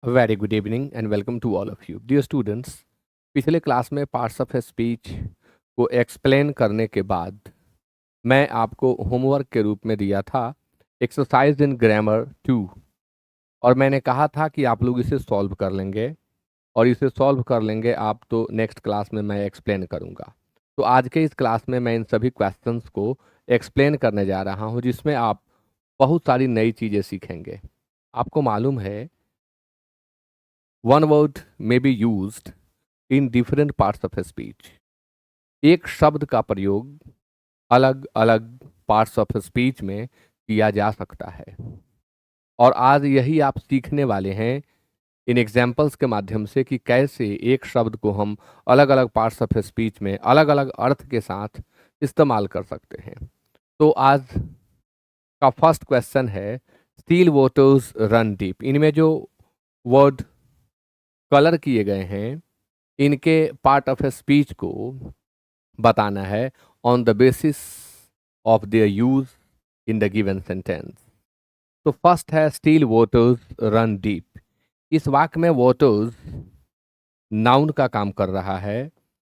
Very good evening and welcome to all of you dear students. पिछले class में parts of speech को explain करने के बाद मैं आपको होमवर्क के रूप में दिया था एक्सरसाइज इन ग्रामर 2। और मैंने कहा था कि आप लोग इसे सॉल्व कर लेंगे और इसे सॉल्व कर लेंगे आप तो नेक्स्ट क्लास में मैं एक्सप्लेन करूंगा। तो आज के इस क्लास में मैं इन सभी क्वेश्चंस को एक्सप्लेन करने जा रहा हूं जिसमें आप बहुत सारी नई चीज़ें सीखेंगे। आपको मालूम है one word may be used in different parts of speech. एक शब्द का प्रयोग अलग अलग पार्ट्स ऑफ स्पीच में किया जा सकता है और आज यही आप सीखने वाले हैं इन एग्जाम्पल्स के माध्यम से कि कैसे एक शब्द को हम अलग अलग पार्ट्स ऑफ स्पीच में अलग अलग अर्थ के साथ इस्तेमाल कर सकते हैं। तो आज का फर्स्ट क्वेश्चन है स्टील वाटर्स रन डीप। इनमें जो वर्ड कलर किए गए हैं इनके पार्ट ऑफ स्पीच को बताना है on the basis of their use in the given sentence. तो फर्स्ट है स्टील वाटर्स रन डीप। इस वाक्य में वाटर्स नाउन का काम कर रहा है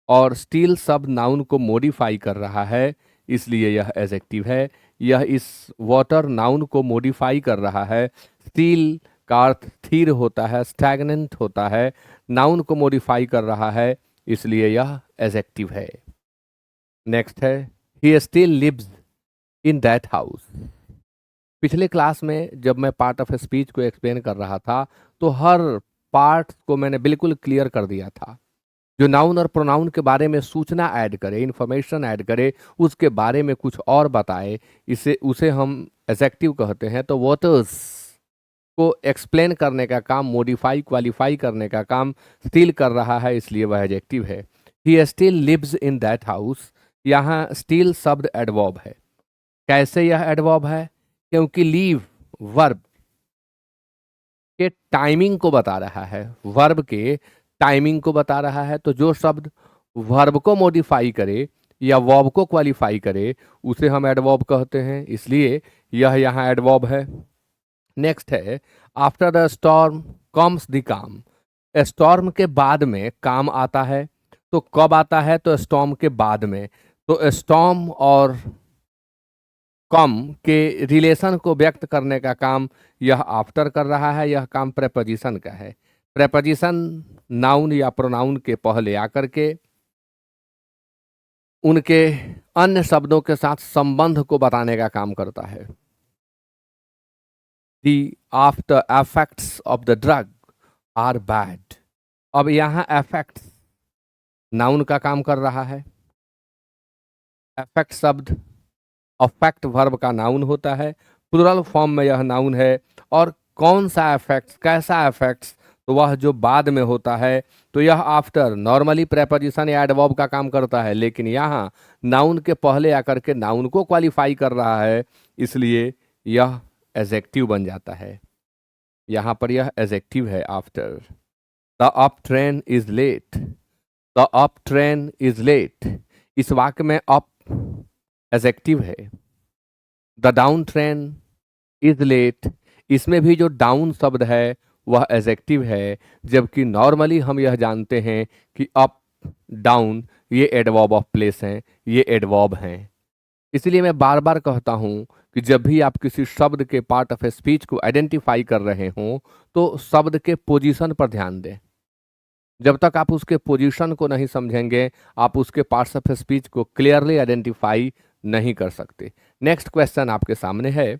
और स्टील शब्द नाउन को मॉडिफाई कर रहा है, इसलिए यह एडजेक्टिव है। यह इस वाटर नाउन को मॉडिफाई कर रहा है। स्टील का अर्थ स्थिर होता है, स्टैग्नेंट होता है। नाउन को मॉडिफाई कर रहा है, इसलिए यह एडजेक्टिव है। नेक्स्ट है he still lives in that house. पिछले क्लास में जब मैं पार्ट ऑफ स्पीच को एक्सप्लेन कर रहा था तो हर पार्ट को मैंने बिल्कुल क्लियर कर दिया था। जो नाउन और प्रोनाउन के बारे में सूचना ऐड करे, इंफॉर्मेशन ऐड करे, उसके बारे में कुछ और बताए, इसे उसे हम एडजेक्टिव कहते हैं। तो वाटर्स को एक्सप्लेन करने का काम, मॉडिफाई क्वालिफाई करने का काम स्टिल कर रहा है, इसलिए वह एडजेक्टिव है। He still lives in that house. यहाँ स्टिल शब्द एडवर्ब है। कैसे यह एडवर्ब है? क्योंकि लीव वर्ब के टाइमिंग को बता रहा है, वर्ब के टाइमिंग को बता रहा है। तो जो शब्द वर्ब को मॉडिफाई करे या वर्ब को क्वालिफाई करे उसे हम एडवर्ब कहते हैं, इसलिए यह यहाँ एडवर्ब है। नेक्स्ट है after the storm comes the काम। स्टॉर्म के बाद में काम आता है। तो कब आता है? तो स्टॉर्म के बाद में। तो स्टॉर्म और कम के रिलेशन को व्यक्त करने का काम यह आफ्टर कर रहा है। यह काम प्रेपोजिशन का है। प्रेपोजिशन नाउन या प्रोनाउन के पहले आकर के उनके अन्य शब्दों के साथ संबंध को बताने का काम करता है। The after effects of the drug are bad. अब यहाँ एफेक्ट्स नाउन का काम कर रहा है। एफेक्ट शब्द अफेक्ट वर्ब का नाउन होता है, प्लुरल फॉर्म में यह नाउन है। और कौन सा अफेक्ट्स, कैसा अफेक्ट्स? तो वह जो बाद में होता है। तो यह आफ्टर नॉर्मली प्रेपोजिशन या एडवर्ब का काम करता है, लेकिन यहाँ नाउन के पहले आकर के नाउन को क्वालिफाई कर रहा है, इसलिए यह एडजेक्टिव बन जाता है। यहाँ पर यह एडजेक्टिव है after. The up train is late. The up train is late. इस वाक्य में अप एडजेक्टिव है। The down train is late, इसमें भी जो डाउन शब्द है वह एडजेक्टिव है, जबकि नॉर्मली हम यह जानते हैं कि अप डाउन ये एडवर्ब ऑफ प्लेस हैं, ये एडवर्ब हैं। इसलिए मैं बार बार कहता हूं कि जब भी आप किसी शब्द के पार्ट ऑफ स्पीच को आइडेंटिफाई कर रहे हों तो शब्द के पोजीशन पर ध्यान दें। जब तक आप उसके पोजीशन को नहीं समझेंगे आप उसके पार्ट्स ऑफ स्पीच को क्लियरली आइडेंटिफाई नहीं कर सकते। नेक्स्ट क्वेश्चन आपके सामने है।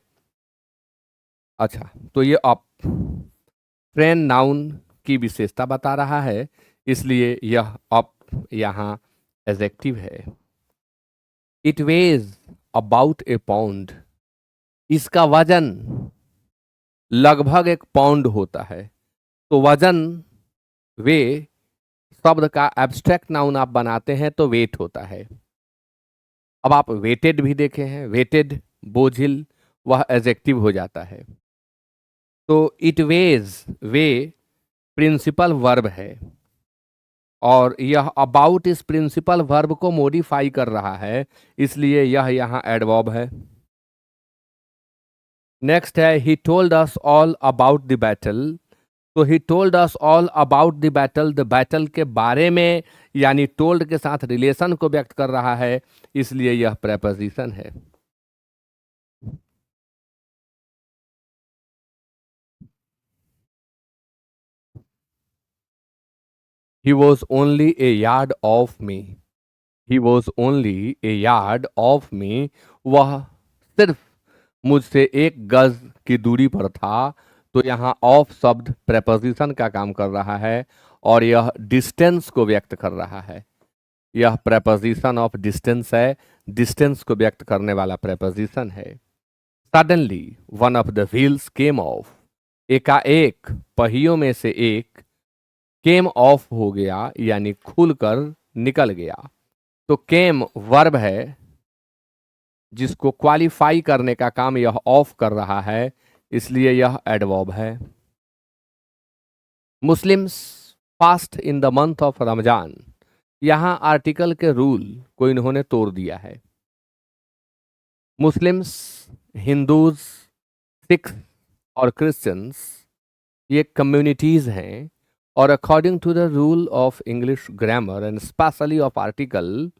अच्छा, तो ये अप ट्रेन नाउन की विशेषता बता रहा है, इसलिए यह अप यहाँ एडजेक्टिव है। It ways about A pound. इसका वजन लगभग 1 पाउंड होता है। तो वजन वे शब्द का एब्स्ट्रैक्ट नाउन आप बनाते हैं तो वेट होता है। अब आप वेटेड भी देखे हैं, वेटेड बोझिल, वह एडजेक्टिव हो जाता है। तो it was way principal verb है और यह अबाउट इस प्रिंसिपल वर्ब को मॉडिफाई कर रहा है, इसलिए यह यहाँ एडवर्ब है। नेक्स्ट है he told us all about the battle तो he told us all about the battle, the battle के बारे में, यानी टोल्ड के साथ रिलेशन को व्यक्त कर रहा है, इसलिए यह प्रेपोजिशन है। He was only A yard of me, he was only A yard of me, वह सिर्फ मुझसे एक गज की दूरी पर था। तो यहाँ ऑफ शब्द प्रेपोजिशन का काम कर रहा है और यह डिस्टेंस को व्यक्त कर रहा है। यह प्रेपोजिशन ऑफ डिस्टेंस है, डिस्टेंस को व्यक्त करने वाला प्रेपोजिशन है। Suddenly one of the wheels came of, एकाएक पहियों में से एक केम ऑफ हो गया, यानी खुलकर निकल गया। तो केम वर्ब है जिसको क्वालिफाई करने का काम यह ऑफ कर रहा है, इसलिए यह एडवर्ब है। Muslims fast in the month of Ramzan, यहां आर्टिकल के रूल को इन्होंने तोड़ दिया है। मुस्लिम्स, हिंदूज, सिख और क्रिश्चियंस ये कम्युनिटीज हैं और according to the rule of English grammar and specially of article,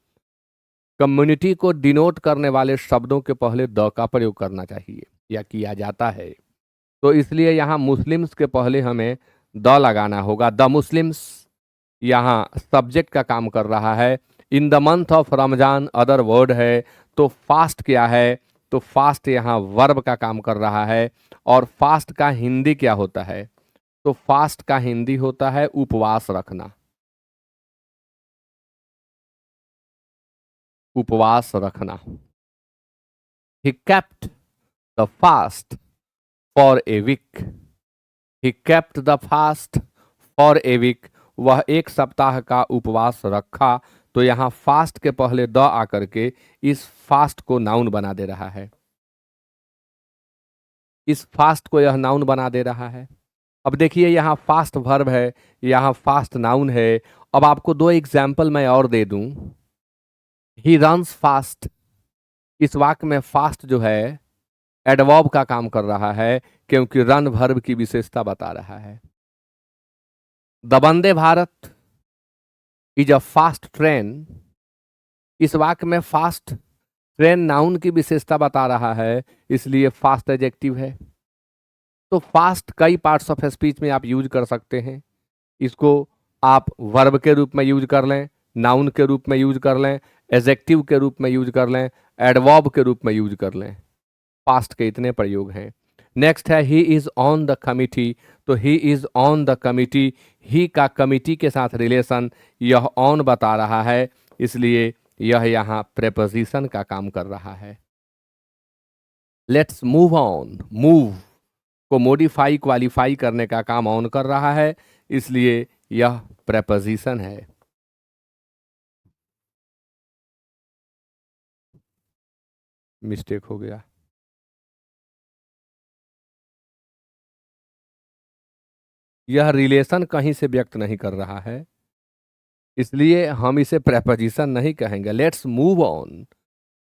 community को डिनोट करने वाले शब्दों के पहले द का प्रयोग करना चाहिए या किया जाता है। तो इसलिए यहाँ मुस्लिम्स के पहले हमें द लगाना होगा। द मुस्लिम्स यहाँ सब्जेक्ट का काम कर रहा है। In the month of Ramzan other word है। तो फास्ट क्या है? तो फास्ट यहाँ वर्ब का काम कर रहा है। और फास्ट का हिंदी क्या होता है? तो फास्ट का हिंदी होता है उपवास रखना, उपवास रखना। He kept the fast for a week, he kept the fast for a week, वह एक सप्ताह का उपवास रखा। तो यहाँ फास्ट के पहले द आकर के इस फास्ट को नाउन बना दे रहा है, इस फास्ट को यह नाउन बना दे रहा है। अब देखिए यहाँ फास्ट वर्ब है, यहाँ फास्ट नाउन है। अब आपको दो एग्जाम्पल मैं और दे दूं। ही रन्स फास्ट, इस वाक्य में फास्ट जो है एडवर्ब का काम कर रहा है क्योंकि रन वर्ब की विशेषता बता रहा है। The Vande Bharat is a fast train, इस वाक्य में फास्ट ट्रेन नाउन की विशेषता बता रहा है, इसलिए फास्ट एडजेक्टिव है। तो फास्ट कई पार्ट्स ऑफ स्पीच में आप यूज कर सकते हैं। इसको आप वर्ब के रूप में यूज कर लें, नाउन के रूप में यूज कर लें, एडजेक्टिव के रूप में यूज कर लें, एडवर्ब के रूप में यूज कर लें। फास्ट के इतने प्रयोग हैं। नेक्स्ट है he is on the committee. तो he is on the committee, he का कमिटी के साथ रिलेशन यह ऑन बता रहा है, इसलिए यह यहाँ प्रेपोजिशन का काम कर रहा है। लेट्स मूव ऑन, मूव को मॉडिफाई क्वालिफाई करने का काम ऑन कर रहा है, इसलिए यह प्रेपोजिशन है। मिस्टेक हो गया। यह रिलेशन कहीं से व्यक्त नहीं कर रहा है, इसलिए हम इसे प्रेपोजिशन नहीं कहेंगे। लेट्स मूव ऑन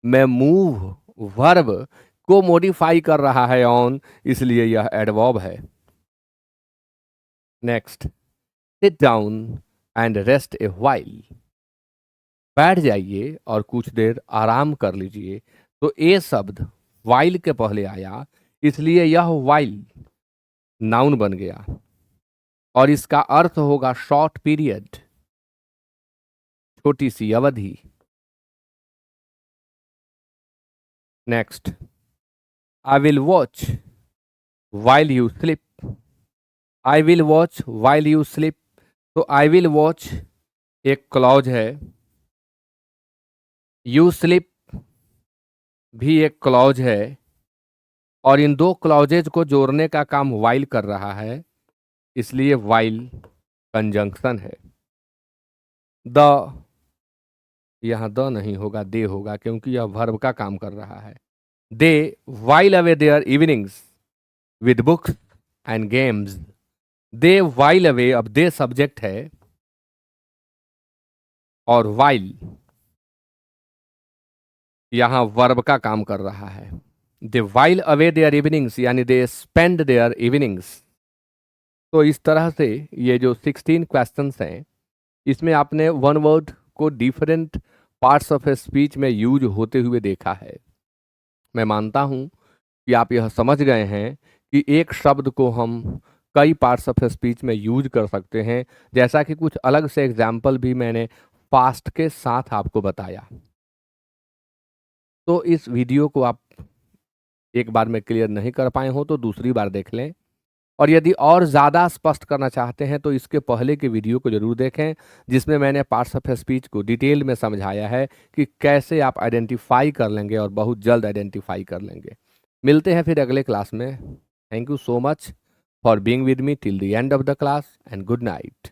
में मूव वर्ब को मॉडिफाई कर रहा है ऑन, इसलिए यह एडवर्ब है। Next, sit down and rest A while, बैठ जाइए और कुछ देर आराम कर लीजिए। तो ए शब्द वाइल के पहले आया, इसलिए यह वाइल नाउन बन गया और इसका अर्थ होगा शॉर्ट पीरियड, छोटी सी अवधि। Next, I will watch while you slip, I will watch while you slip. तो आई विल वॉच एक क्लॉज है, यू स्लिप भी एक क्लॉज है, और इन दो क्लॉजेज को जोड़ने का काम वाइल कर रहा है, इसलिए वाइल कंजंक्शन है। द, यहां द नहीं होगा, दे होगा, क्योंकि यह वर्ब का काम कर रहा है। They while away their evenings with books and games, they while away, अब दे सब्जेक्ट है और वाइल यहां वर्ब का काम कर रहा है। They while away their evenings यानी दे स्पेंड देयर इवनिंग्स। तो इस तरह से ये जो 16 क्वेश्चंस हैं, इसमें आपने वन वर्ड को different parts of a speech में यूज होते हुए देखा है। मैं मानता हूं कि आप यह समझ गए हैं कि एक शब्द को हम कई पार्ट्स ऑफ स्पीच में यूज कर सकते हैं, जैसा कि कुछ अलग से एग्जाम्पल भी मैंने पास्ट के साथ आपको बताया। तो इस वीडियो को आप एक बार में क्लियर नहीं कर पाए हो तो दूसरी बार देख लें, और यदि और ज़्यादा स्पष्ट करना चाहते हैं तो इसके पहले के वीडियो को जरूर देखें, जिसमें मैंने पार्ट्स ऑफ स्पीच को डिटेल में समझाया है कि कैसे आप आइडेंटिफाई कर लेंगे और बहुत जल्द आइडेंटिफाई कर लेंगे। मिलते हैं फिर अगले क्लास में। Thank you so much for being with me till the end of the class and good night.